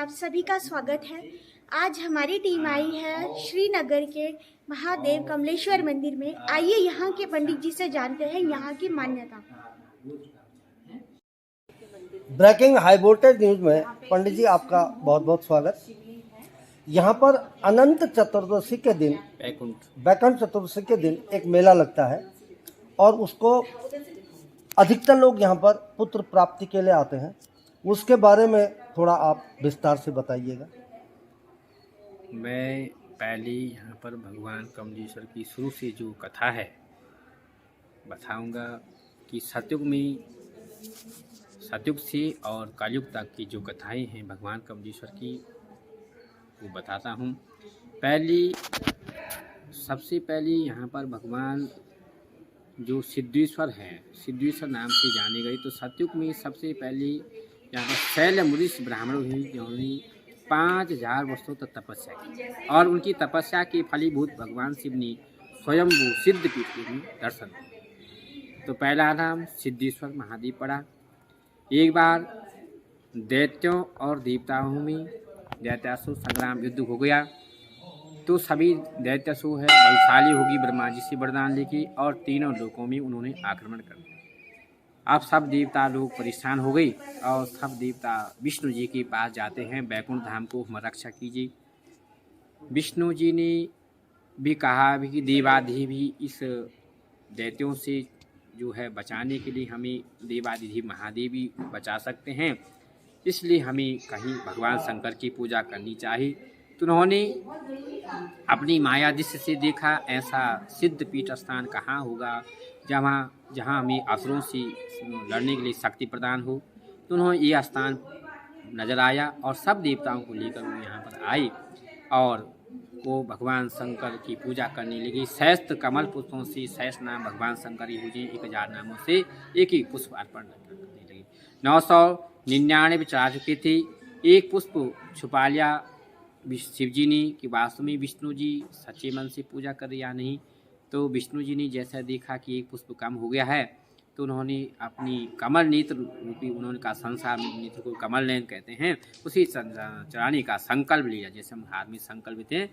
आप सभी का स्वागत है। आज हमारी टीम आई है श्रीनगर के महादेव कमलेश्वर मंदिर में। आइए यहाँ के पंडित जी से जानते हैं यहाँ की मान्यता। ब्रेकिंग हाई वोल्टेज न्यूज में पंडित जी आपका बहुत बहुत स्वागत। यहाँ पर अनंत चतुर्दशी के दिन बैकुंठ चतुर्दशी के दिन एक मेला लगता है और उसको अधिकतर लोग यहाँ पर पुत्र प्राप्ति के लिए आते हैं। उसके बारे में थोड़ा आप विस्तार से बताइएगा। मैं पहले यहाँ पर भगवान कमलेश्वर की शुरू से जो कथा है बताऊंगा कि सतयुग से और कलयुग तक की जो कथाएं हैं भगवान कमलेश्वर की वो बताता हूँ। सबसे पहले यहाँ पर भगवान जो सिद्धेश्वर हैं, सिद्धेश्वर नाम से जाने गए। तो सतयुग में सबसे पहले यहाँ पर शैलमुनीश ब्राह्मण हुई जिन्होंने 5000 वर्षों तक तपस्या की और उनकी तपस्या के फलीभूत भगवान शिव ने स्वयंभू सिद्धपीठ में दर्शन दिए। तो पहला नाम सिद्धेश्वर महादेव पड़ा। एक बार दैत्यों और देवताओं में दैत्यासुर संग्राम युद्ध हो गया तो सभी दैत्यासुर है बलशाली होगी ब्रह्मा जी से वरदान लेके और तीनों लोकों में उन्होंने आक्रमण कर दिया। अब सब देवता लोग परेशान हो गए और सब देवता विष्णु जी के पास जाते हैं, बैकुंठ धाम को हमारी रक्षा कीजिए। विष्णु जी ने भी कहा भी कि देवाधिदेव भी इस दैत्यों से जो है बचाने के लिए हमें देवाधिदेव महादेव भी बचा सकते हैं, इसलिए हमें कहीं भगवान शंकर की पूजा करनी चाहिए। तो उन्होंने अपनी माया दृष्टि से देखा ऐसा सिद्ध पीठ स्थान कहाँ होगा जहाँ हमें असुरों से लड़ने के लिए शक्ति प्रदान हो। तो उन्होंने ये स्थान नजर आया और सब देवताओं को लेकर वो यहाँ पर आए और वो भगवान शंकर की पूजा करने लगी। सहस्त्र कमल पुष्पों से सहस्र नाम भगवान शंकर ही हुए 1000 नामों से एक ही पुष्प अर्पण करने लगी। 999 चढ़ा चुके थे, एक पुष्प छुपा लिया शिव जी ने कि वास्तव में विष्णु जी सच्चे मन से पूजा कर रहे या नहीं। तो विष्णु जी ने जैसा देखा कि एक पुष्प कम हो गया है तो उन्होंने अपनी कमल नेत्र रूपी उन्होंने कहा, संसार नेत्र को कमल नयन कहते हैं, उसी चढ़ाने का संकल्प लिया जैसे हम हाथ में संकल्प लेते हैं।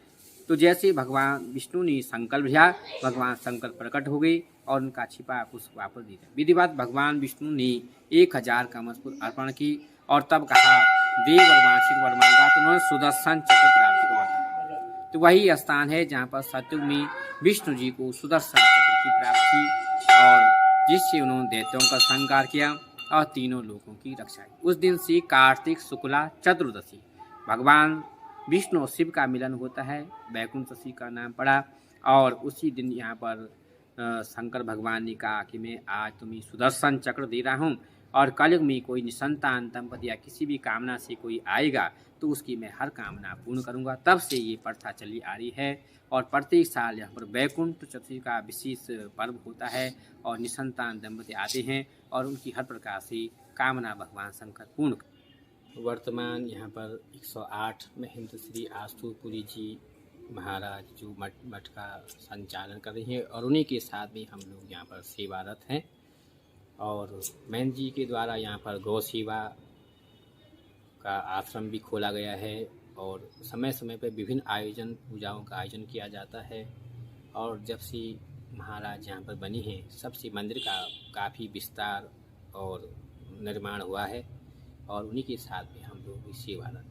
तो जैसे भगवान विष्णु ने संकल्प लिया भगवान शंकर प्रकट हो गए और उनका छिपा पुष्प वापस दिया। विधिवत भगवान विष्णु ने 1000 कमल पुष्प अर्पण की और तब कहा देव वर मांगा तो उन्होंने सुदर्शन चक्र प्राप्ति को बताया। तो वही स्थान है जहाँ पर सतयुग में विष्णु जी को सुदर्शन चक्र की प्राप्ति और जिससे उन्होंने दैत्यों का संहार किया और तीनों लोगों की रक्षा की। उस दिन से कार्तिक शुक्ला चतुर्दशी भगवान विष्णु और शिव का मिलन होता है, बैकुंठ चतुर्दशी का नाम पड़ा। और उसी दिन यहाँ पर शंकर भगवान ने कहा कि मैं आज तुम्हें सुदर्शन चक्र दे रहा हूँ और कलयुग में कोई निसंतान दंपति या किसी भी कामना से कोई आएगा तो उसकी मैं हर कामना पूर्ण करूंगा। तब से ये प्रथा चली आ रही है और प्रत्येक साल यहाँ पर बैकुंठ चतुर्थी का विशेष पर्व होता है और निसंतान दंपति आते हैं और उनकी हर प्रकार से कामना भगवान शंकर पूर्ण। वर्तमान यहाँ पर 108 महंत श्री आशुपुरी जी महाराज जो मठ का संचालन कर रहे हैं और उन्हीं के साथ भी हम लोग यहाँ पर सेवारत हैं। और मैन जी के द्वारा यहाँ पर गौ सेवा का आश्रम भी खोला गया है और समय समय पर विभिन्न आयोजन पूजाओं का आयोजन किया जाता है। और जब से महाराज यहाँ पर बनी हैं सबसे मंदिर का काफ़ी विस्तार और निर्माण हुआ है और उन्हीं के साथ में हम लोग भी सेवारत